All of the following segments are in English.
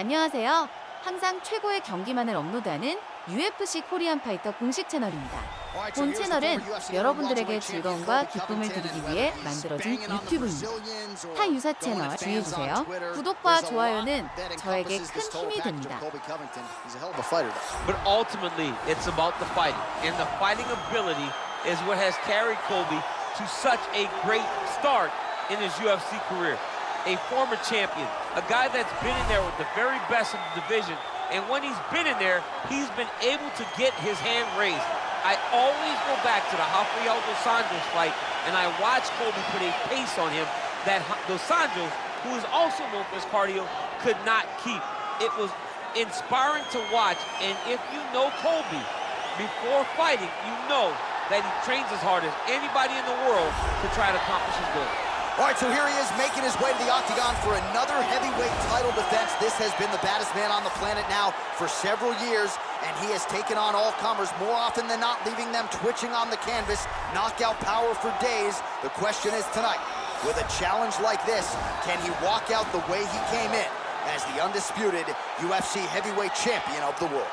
안녕하세요. 항상 최고의 경기만을 업로드하는 UFC 코리안파이터 공식 채널입니다. 본 채널은 여러분들에게 즐거움과 기쁨을 드리기 위해 만들어진 유튜브입니다. 타 유사 채널 주의해주세요. 구독과 좋아요는 저에게 큰 힘이 됩니다. But ultimately, it's about the fighting, and the fighting ability is what has carried Colby to such a great start in his UFC career. A former champion, a guy that's been in there with the very best of the division, and when he's been in there, he's been able to get his hand raised. I always go back to the Rafael dos Anjos fight, and I watch Colby put a pace on him that dos Anjos, who is also known for his cardio, could not keep. It was inspiring to watch, and if you know Colby before fighting, you know that he trains as hard as anybody in the world to try to accomplish his goal. All right, so here he is making his way to the octagon for another heavyweight title defense. This has been the baddest man on the planet now for several years, and he has taken on all comers more often than not, leaving them twitching on the canvas. Knockout power for days. The question is tonight, with a challenge like this, can he walk out the way he came in as the undisputed UFC heavyweight champion of the world?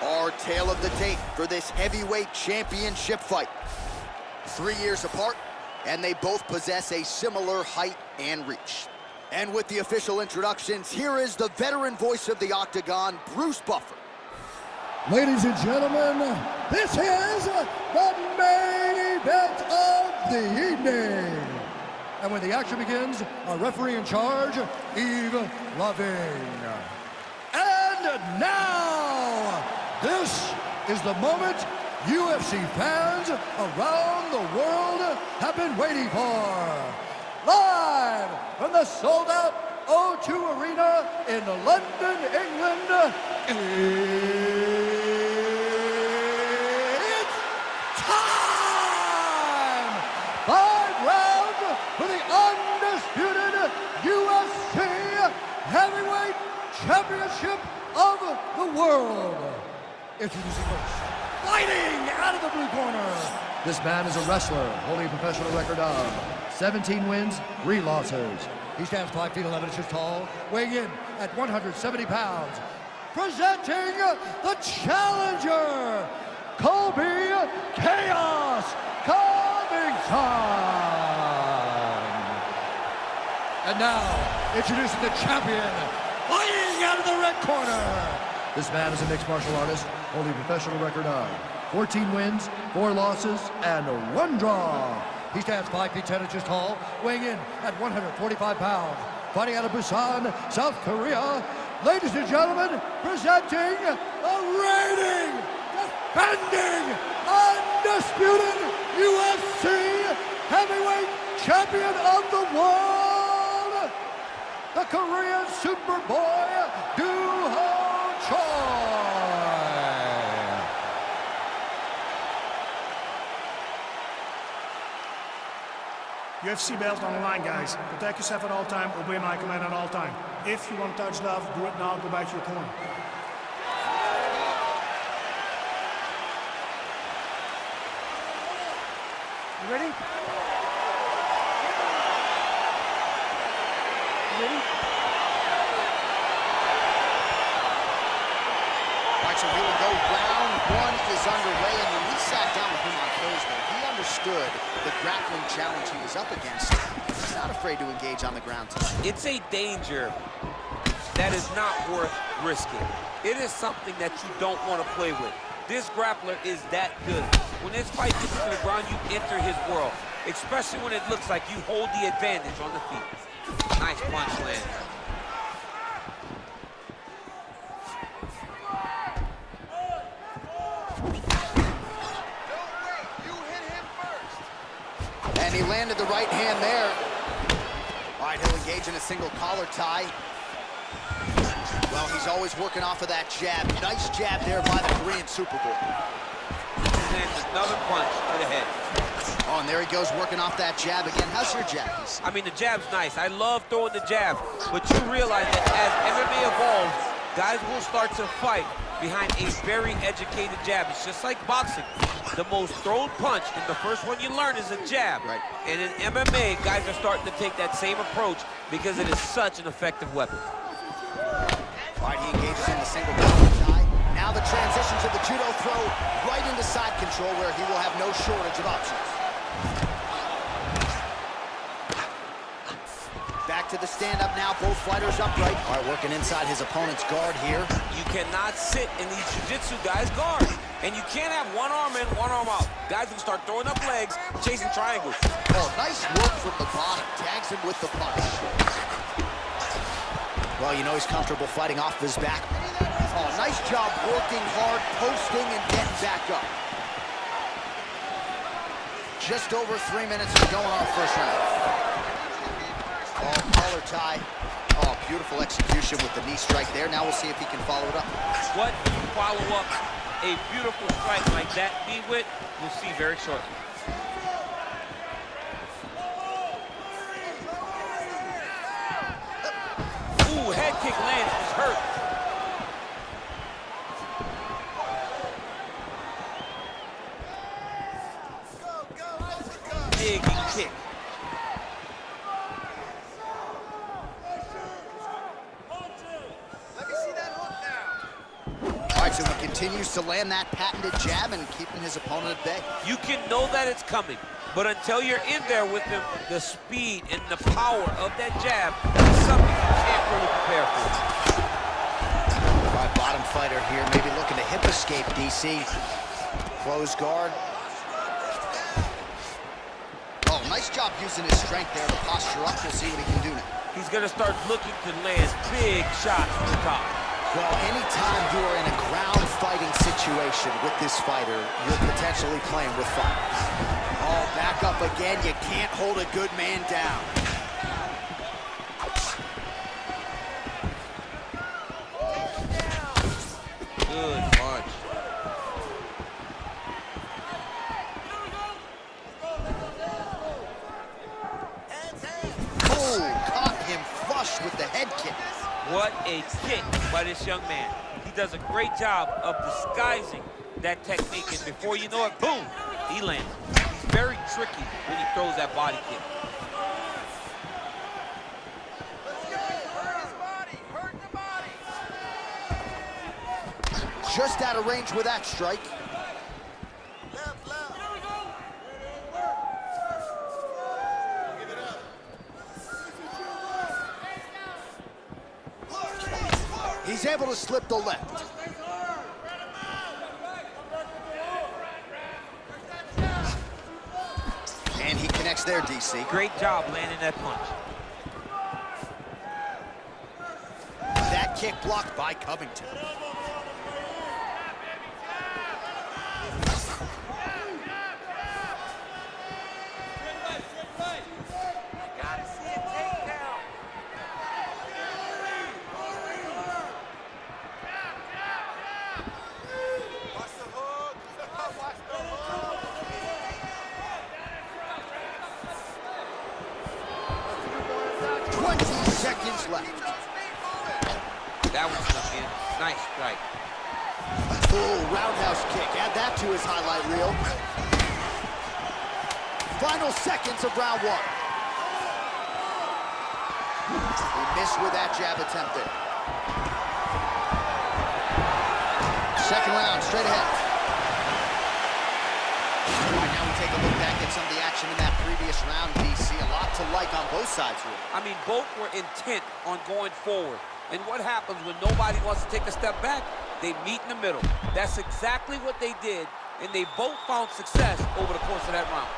Our tale of the tape for this heavyweight championship fight. 3 years apart, and they both possess a similar height and reach. And with the official introductions, here is the veteran voice of the octagon, Bruce Buffer. Ladies and gentlemen, this is the main event of the evening. And when the action begins, our referee in charge, Yves Loving. And now, this is the moment UFC fans around the world have been waiting for. Live from the sold-out O2 Arena in London, England, it's time! 5 rounds for the undisputed UFC Heavyweight Championship of the world. Introducing first, fighting out of the blue corner. This man is a wrestler, holding a professional record of 17 wins, 3 losses. He stands 5 feet 11 inches tall, weighing in at 170 pounds. Presenting the challenger, Colby Chaos Covington. And now, introducing the champion, fighting out of the red corner. This man is a mixed martial artist, holding a professional record of 14 wins, 4 losses, and 1 draw. He stands 5 feet 10 inches tall, weighing in at 145 pounds. Fighting out of Busan, South Korea, ladies and gentlemen, presenting the reigning, defending, undisputed UFC heavyweight champion of the world, the Korean Superboy, Doo-Ho Choi. UFC belt on the line, guys. Protect yourself at all time, obey my command at all time. If you want to touch love, do it now, go back to your corner. You ready? You ready? All right, so here we go. Round 1 is underway, and when we sat down with him on Thursday, he understood the grappling challenge he was up against. He's not afraid to engage on the ground tonight. It's a danger that is not worth risking. It is something that you don't want to play with. This grappler is that good. When this fight gets to the ground, you enter his world, especially when it looks like you hold the advantage on the feet. Nice punch land. And he landed the right hand there. All right, he'll engage in a single collar tie. Well, he's always working off of that jab. Nice jab there by the Korean Superboy. Lands another punch to the head. Oh, and there he goes working off that jab again. How's your jab? I mean, the jab's nice. I love throwing the jab. But you realize that as MMA evolves, guys will start to fight behind a very educated jab. It's just like boxing. The most thrown punch, and the first one you learn is a jab. Right. And in MMA, guys are starting to take that same approach because it is such an effective weapon. All right, he engages in the single counter tie. Now the transition to the judo throw right into side control where he will have no shortage of options. Back to the stand-up now, both fighters upright. All right, working inside his opponent's guard here. You cannot sit in these jiu-jitsu guys' guard. And you can't have one arm in, one arm out. Guys will start throwing up legs, chasing triangles. Oh, nice work from the bottom. Tags him with the punch. Well, you know he's comfortable fighting off his back. Oh, nice job working hard, posting, and getting back up. Just over 3 minutes to go in our first round. Oh, collar tie. Oh, beautiful execution with the knee strike there. Now we'll see if he can follow it up. What you follow up a beautiful strike like that knee with, we'll see very shortly. Ooh, head kick lands, was hurt. Big kick. So he continues to land that patented jab and keeping his opponent at bay. You can know that it's coming, but until you're in there with him, the speed and the power of that jab is something you can't really prepare for. All right, bottom fighter here, maybe looking to hip escape, DC. Close guard. Oh, nice job using his strength there to posture up. We'll see what he can do now. He's gonna start looking to land big shots from the top. Well, anytime you are in a ground fighting situation with this fighter, you're potentially playing with fire. Oh, back up again. You can't hold a good man down. Good punch. Oh, caught him flush with the head kick. What a kick by this young man. He does a great job of disguising that technique, and before you know it, boom, he lands. He's very tricky when he throws that body kick. Just out of range with that strike. He's able to slip the left. And he connects there, DC. Great job landing that punch. That kick blocked by Covington. Seconds left. That was something. Nice strike. Full roundhouse kick. Add that to his highlight reel. Final seconds of round one. He missed with that jab attempt there. Second round, straight ahead. All right, now we take a look back at some of the action in that previous round, DC. A lot to like on both sides here. I mean, both were intent on going forward. And what happens when nobody wants to take a step back? They meet in the middle. That's exactly what they did, and they both found success over the course of that round.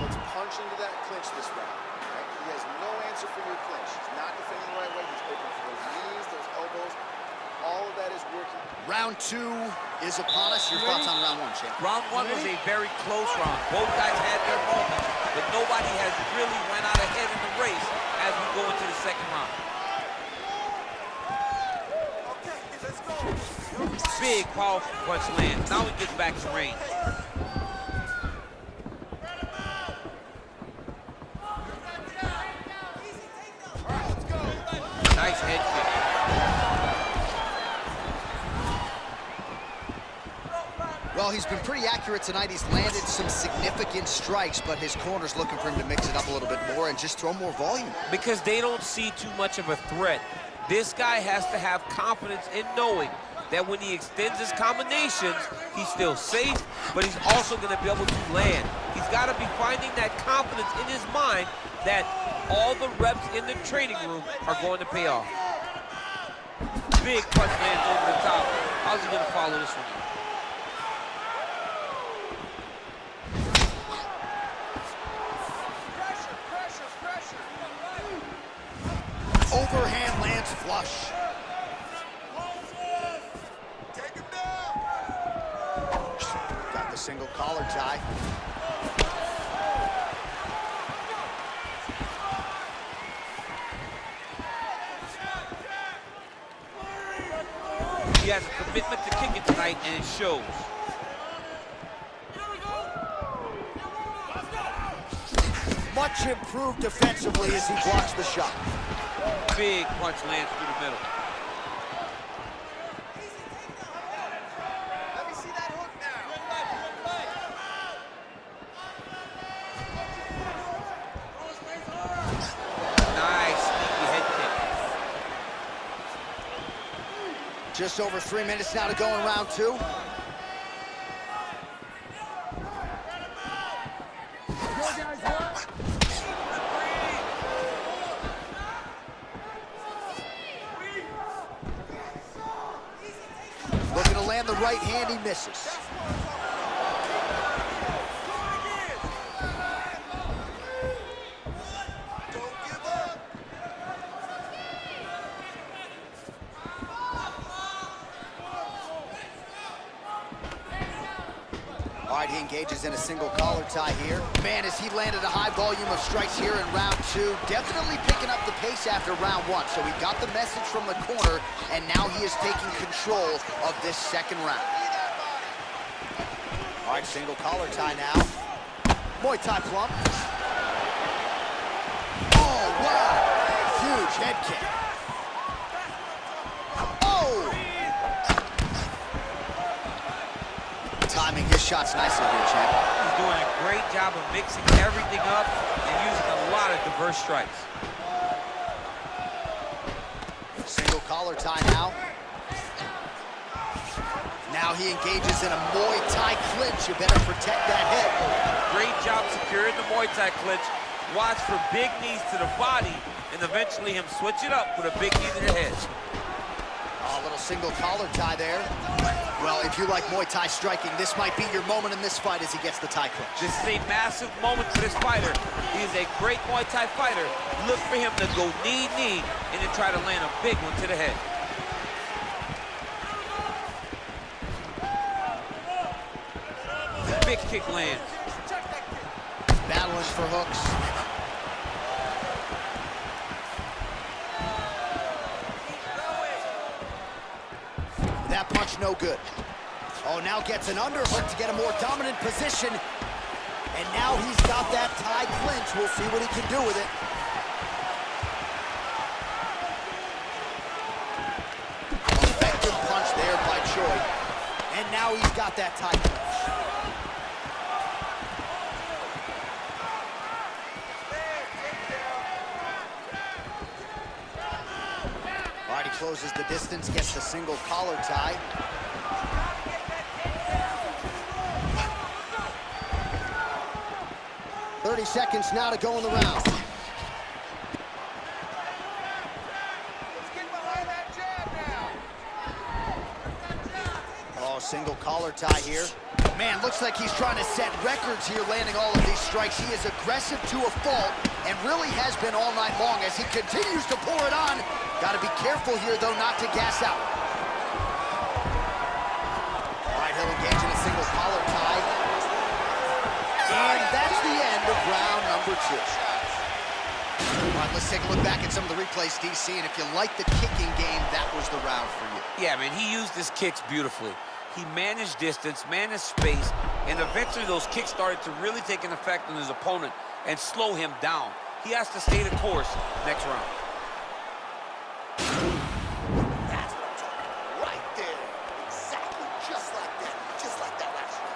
Let's punch into that clinch this round. Right? He has no answer for your clinch. He's not defending the right way. He's open for those knees, those elbows. All of that is working. Round two is upon us. Your thoughts on round one, champ? Round one was a very close round. Both guys had their moments, but nobody has really went out ahead in the race as we go into the second round. Okay, let's go. Big, powerful punch lands. Now he gets back to range. he's been pretty accurate tonight. He's landed some significant strikes, but his corner's looking for him to mix it up a little bit more and just throw more volume. Because they don't see too much of a threat. This guy has to have confidence in knowing that when he extends his combinations, he's still safe, but he's also going to be able to land. He's got to be finding that confidence in his mind that all the reps in the training room are going to pay off. Big punch lands over the top. How's he going to follow this one? Overhand lands flush. Got the single collar tie. He has a commitment to kicking tonight, and it shows. Much improved defensively as he blocks the shot. Big punch lands through the middle. Let me see that hook now. Nice, sneaky head kick. Just over 3 minutes now to go in round two. Looking to land the right hand, he misses. All right, he engages in a single collar tie here. Man, as he landed a high volume of strikes here in round two, definitely picking up the pace after round one. So he got the message from the corner, and now he is taking control of this second round. All right, single collar tie now. Muay Thai plump. Oh, wow. Huge head kick. Oh! Timing his shots nicely here, champ. He's doing a great job of mixing everything up and using a lot of diverse strikes. Single collar tie now. Now he engages in a Muay Thai clinch. You better protect that head. Great job securing the Muay Thai clinch. Watch for big knees to the body and eventually him switch it up with a big knee to the head. Oh, a little single collar tie there. Well, if you like Muay Thai striking, this might be your moment in this fight as he gets the Thai clinch. This is a massive moment for this fighter. He is a great Muay Thai fighter. Look for him to go knee, and then try to land a big one to the head. Big kick lands. Battling for hooks. That punch no good. Oh, now gets an underhook to get a more dominant position. And now he's got that Thai clinch. We'll see what he can do with it. Effective punch there by Choi. And now he's got that Thai clinch. All right, he closes the distance, gets the single collar tie. .30 seconds now to go in the round. Let's get behind that jab now. Oh, single collar tie here. Man, looks like he's trying to set records here, landing all of these strikes. He is aggressive to a fault and really has been all night long as he continues to pour it on. Got to be careful here, though, not to gas out. All right, he'll engage in a single collar tie. And that's the end of round number two. All right, let's take a look back at some of the replays, DC, and if you like the kicking game, that was the round for you. Yeah, man, he used his kicks beautifully. He managed distance, managed space, and eventually those kicks started to really take an effect on his opponent and slow him down. He has to stay the course next round. That's what I'm talking about. Right there. Exactly just like that. Just like that last round.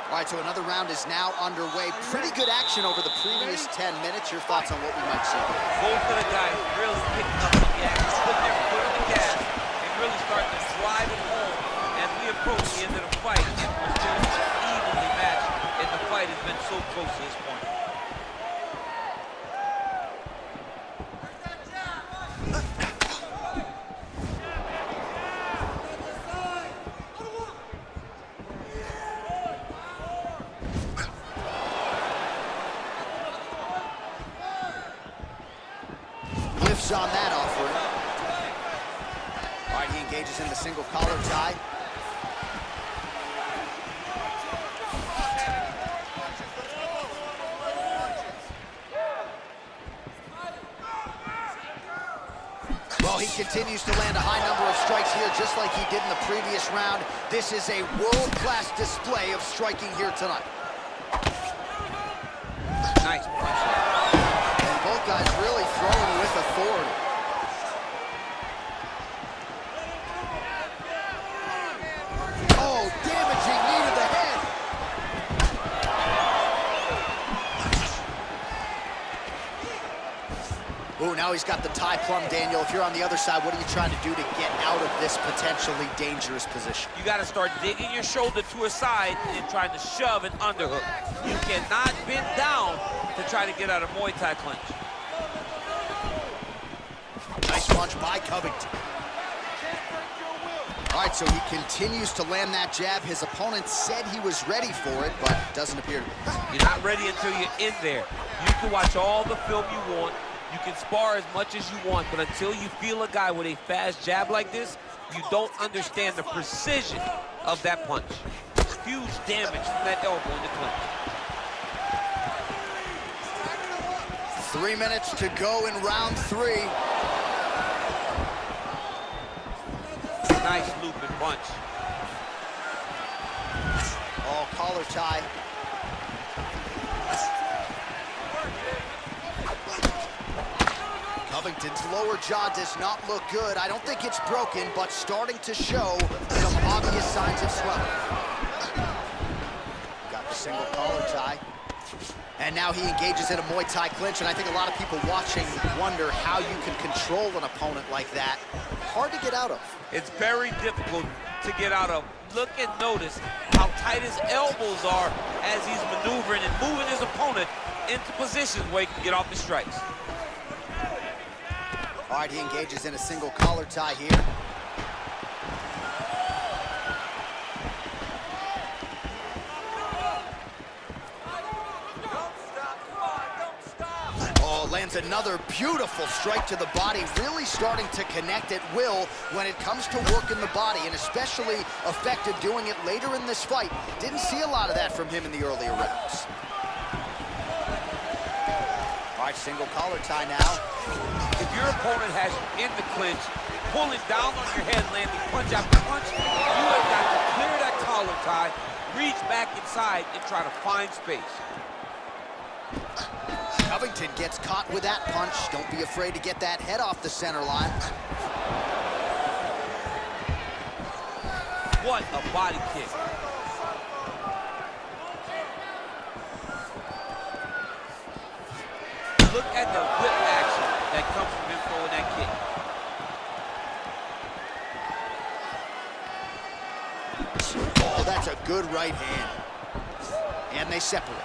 All right, so another round is now underway. Pretty good action over the previous 10 minutes. Your thoughts on what we might see? Both of the guys really picking up the gas, putting their foot on the gas, and really starting to drive it home as we approach the end of the fight. And we're still evenly matched, and the fight has been so close to this point. On that offering. All right, he engages in the single collar tie. Well, he continues to land a high number of strikes here, just like he did in the previous round. This is a world-class display of striking here tonight. Nice punch. And both guys really throwing with authority. Oh, damaging knee to the head. Oh, now he's got the tie plum, Daniel. If you're on the other side, what are you trying to do to get out of this potentially dangerous position? You got to start digging your shoulder to a side and trying to shove an underhook. You cannot bend down to try to get out of Muay Thai clinch. Nice punch by Covington. All right, so he continues to land that jab. His opponent said he was ready for it, but doesn't appear to be. You're not ready until you're in there. You can watch all the film you want. You can spar as much as you want, but until you feel a guy with a fast jab like this, you don't understand the precision of that punch. Huge damage from that elbow in the clinch. 3 minutes to go in round 3. Nice looping punch. Oh, collar tie. Covington's lower jaw does not look good. I don't think it's broken, but starting to show some obvious signs of swelling. Got the single collar tie. And now he engages in a Muay Thai clinch, and I think a lot of people watching wonder how you can control an opponent like that. Hard to get out of. It's very difficult to get out of. Look and notice how tight his elbows are as he's maneuvering and moving his opponent into positions where he can get off the strikes. All right, he engages in a single collar tie here. Oh, lands another beautiful strike to the body, really starting to connect at will when it comes to working the body, and especially effective doing it later in this fight. Didn't see a lot of that from him in the earlier rounds. All right, single collar tie now. If your opponent has you in the clinch, pulling down on your head, landing punch after punch, you have got to clear that collar tie, reach back inside, and try to find space. Covington gets caught with that punch. Don't be afraid to get that head off the center line. What a body kick. Look at the whip action that comes from him throwing that kick. Oh, that's a good right hand. And they separate.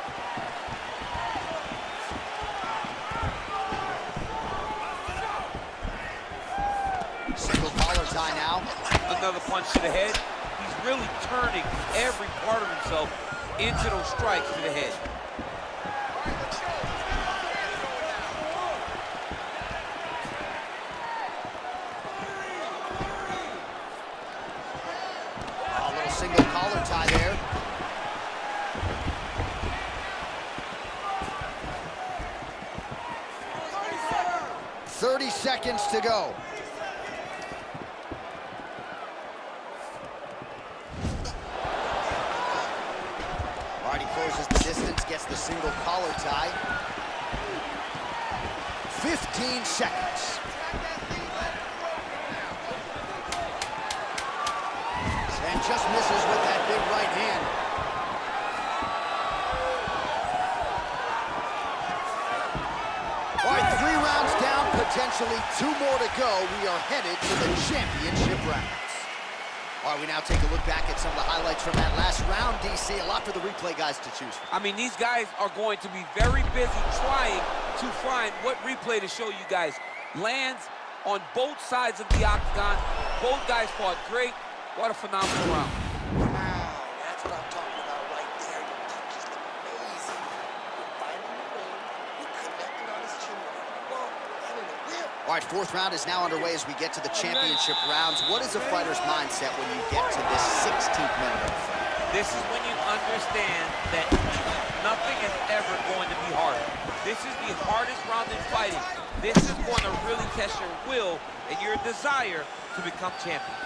Single collar tie now. Another punch to the head. He's really turning every part of himself into those strikes to the head. A little single collar tie there. "30 seconds to go." Closes the distance, gets the single collar tie. 15 seconds. And just misses with that big right hand. officially 2 more to go. We are headed to the championship rounds. All right, we now take a look back at some of the highlights from that last round, DC. A lot for the replay guys to choose from. I mean, these guys are going to be very busy trying to find what replay to show you guys. Lands on both sides of the octagon. Both guys fought great. What a phenomenal round. Wow, that's what I'm talking about right there. Your punches look amazing. You're finding the ring. You're connecting on his chin. Whoa, and in the whip. All right, 4th round is now underway as we get to the championship rounds. What is a fighter's mindset when you get to this 16th minute of the fight? This is when you understand that nothing is ever going to be hard. This is the hardest round in fighting. This is going to really test your will and your desire to become champion.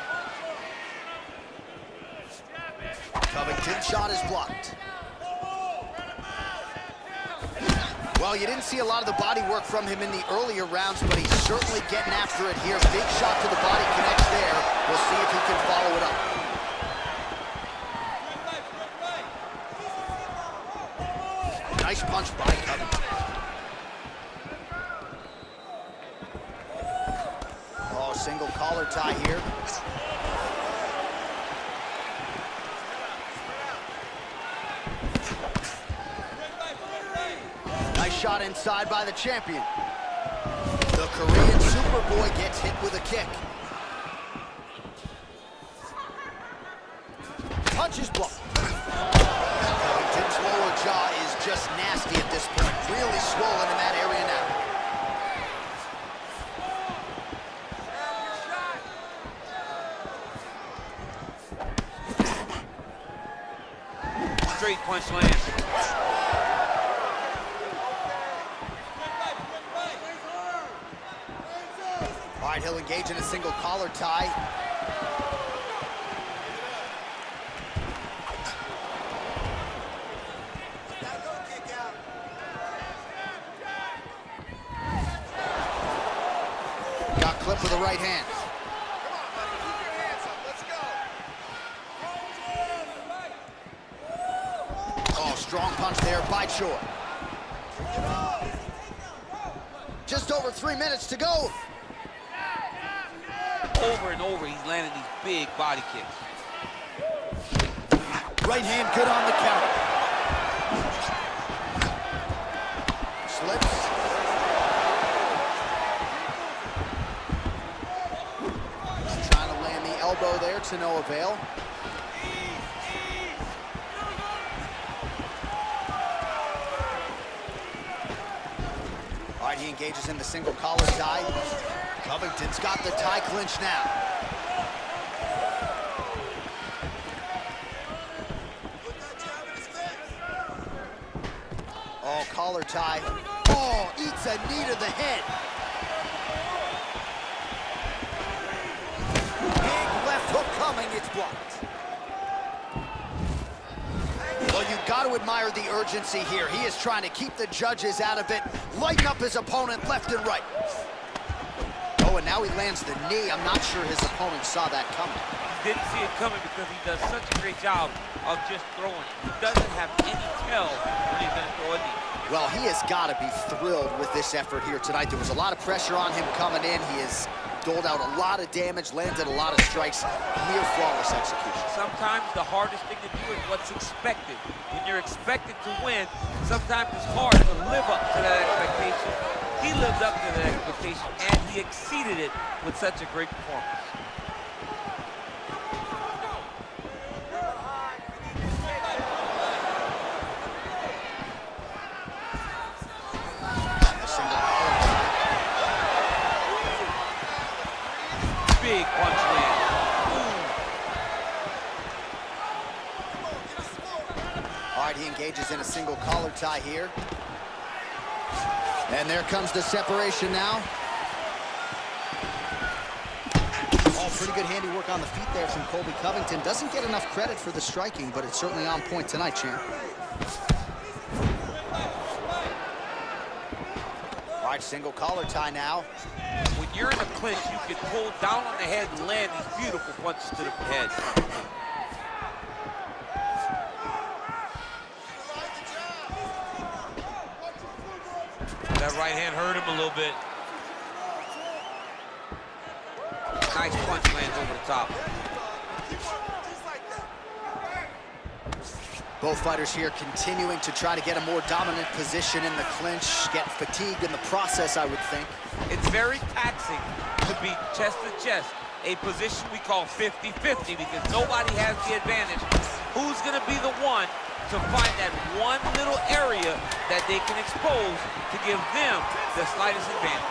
Covington's shot is blocked. Well, you didn't see a lot of the body work from him in the earlier rounds, but he's certainly getting after it here. Big shot to the body, connects there. We'll see if he can follow it up. Nice punch by Covington. Oh, single collar tie here. Nice shot inside by the champion. The Korean Superboy gets hit with a kick. Punch is blocked. Covington's lower jaw is just nasty at this point. Really swollen in that area now. Straight punch lands. All right, he'll engage in a single collar tie. Got clipped with the right hand. Oh, strong punch there by Choi. Just over 3 minutes to go. Over and over, he's landing these big body kicks. Right hand good on the counter. Slips. He's trying to land the elbow there to no avail. All right, he engages in the single collar tie. Covington's got the tie clinch now. Oh, collar tie. Oh, eats a knee to the head. Big left hook coming, it's blocked. Well, you've got to admire the urgency here. He is trying to keep the judges out of it, lighten up his opponent left and right. Oh, and now he lands the knee. I'm not sure his opponent saw that coming. He didn't see it coming because he does such a great job of just throwing. He doesn't have any tell when he's going to throw a knee. Well, he has got to be thrilled with this effort here tonight. There was a lot of pressure on him coming in. He has doled out a lot of damage, landed a lot of strikes, near flawless execution. Sometimes the hardest thing to do is what's expected. When you're expected to win, sometimes it's hard to live up to that expectation. He lived up to that expectation, and he exceeded it with such a great performance. Big punch land. All right, he engages in a single collar tie here. And there comes the separation now. Oh, pretty good handiwork on the feet there from Colby Covington. Doesn't get enough credit for the striking, but it's certainly on point tonight, champ. All right, single collar tie now. When you're in a clinch, you can pull down on the head and land these beautiful punches to the head. That right hand hurt him a little bit. nice punch lands over the top. Both fighters here continuing to try to get a more dominant position in the clinch, get fatigued in the process, I would think. It's very taxing to be chest to chest, a position we call 50-50 because nobody has the advantage. Who's gonna be the one to find that one little area that they can expose to give them the slightest advantage?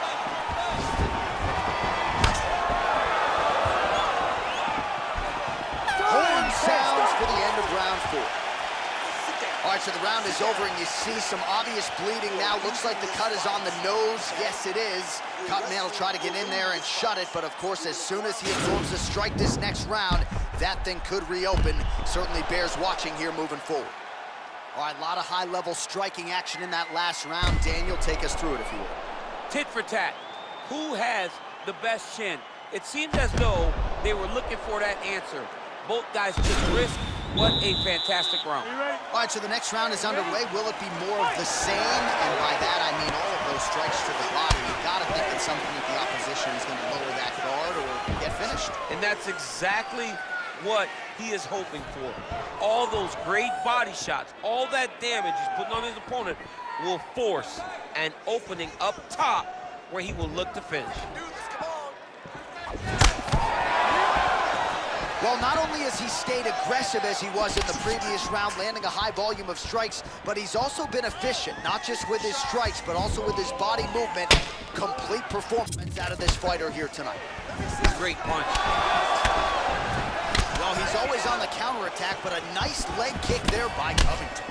Horn sounds for the end of round 4. All right, so the round is over, and you see some obvious bleeding now. Looks like the cut is on the nose. Yes, it is. Cutman will try to get in there and shut it, but of course, as soon as he absorbs a strike this next round, that thing could reopen. Certainly bears watching here moving forward. All right, a lot of high-level striking action in that last round. Daniel, take us through it, if you will. Tit for tat. Who has the best chin? It seemed as though they were looking for that answer. Both guys took risk. What a fantastic round. All right, so the next round is underway. Will it be more of the same? And by that, I mean all of those strikes to the body. You've got to think at some point the opposition is going to lower that guard or get finished. And that's exactly what he is hoping for. All those great body shots, all that damage he's putting on his opponent will force an opening up top where he will look to finish. Well, not only has he stayed aggressive as he was in the previous round, landing a high volume of strikes, but he's also been efficient, not just with his strikes, but also with his body movement. Complete performance out of this fighter here tonight. Great punch. Well, he's always on the counterattack, but a nice leg kick there by Covington.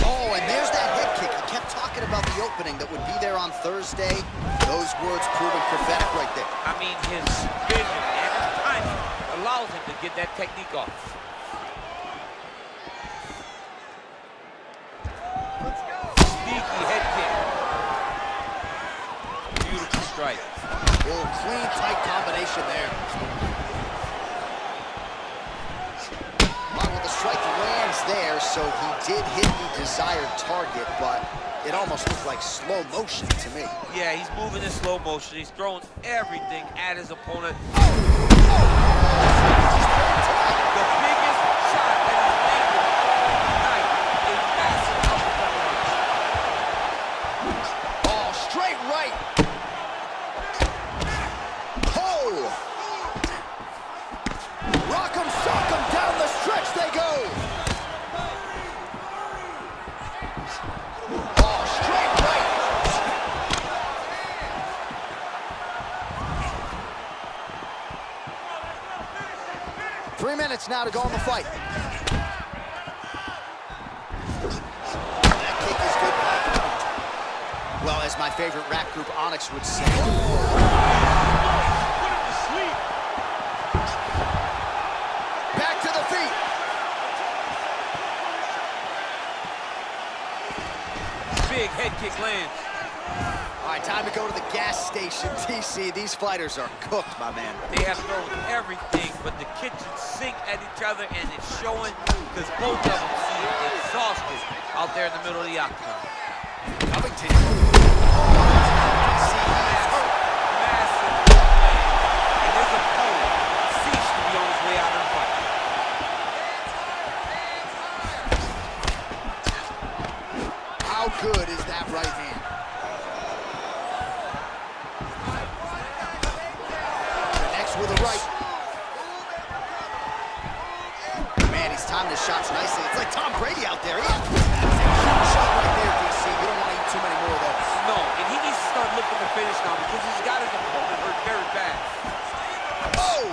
Oh, and there's that head kick. He kept talking about the opening that would be there on Thursday. Those words proving prophetic right there. I mean, his vision and his timing allows him to get that technique off. Sneaky head kick. Beautiful strike. Oh, clean, tight combination there. Well, the strike lands there, so he did hit the desired target, but it almost looked like slow motion to me. Yeah, he's moving in slow motion. He's throwing everything at his opponent. The biggest shot that he's landed tonight, a massive uppercut. Oh, straight right. Oh! Rock 'em, sock 'em, down the stretch they go. Oh, straight right. 3 minutes now to go in the fight. That kick is good. Well, as my favorite rap group Onyx would say. Back to the feet. Big head kick lands. All right, time to go to the gas station, TC. These fighters are cooked, my man. They have thrown everything but the kitchen sink at each other, and it's showing because both of them seem exhausted out there in the middle of the octagon. Covington. Massive land. And his opponent seems to be on his way out of the fight. How good is that right hand? With a right. Man, he's timing his shots nicely. It's like Tom Brady out there. Shot right there, DC. You don't want to eat too many more of those. No, and he needs to start looking to finish now because he's got his opponent hurt very bad. Oh!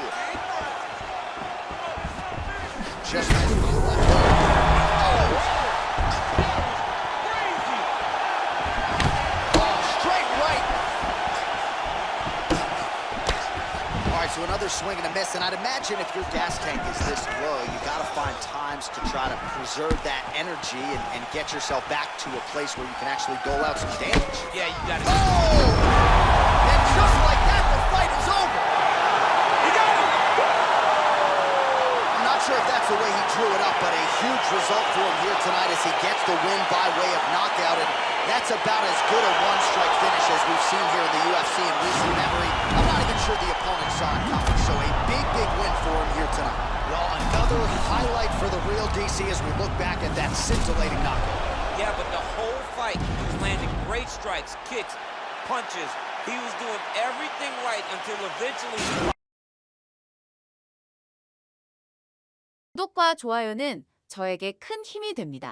Just missed. So another swing and a miss, and I'd imagine if your gas tank is this low, you got to find times to try to preserve that energy and get yourself back to a place where you can actually dole out some damage. Yeah, you got it. Oh! And just like that, the fight is over. He got it! I'm not sure if that's the way he drew it up, but a huge result for him here tonight as he gets the win by way of knockout, and that's about as good a one-strike finish as we've seen here in the UFC in recent memory. I'm not even sure the opponent saw it coming, so a big win for him here tonight. Well, another highlight for the real DC as we look back at that scintillating knockout. Yeah, but the whole fight, he was landing great strikes, kicks, punches. He was doing everything right until eventually... 구독과 좋아요는 저에게 큰 힘이 됩니다.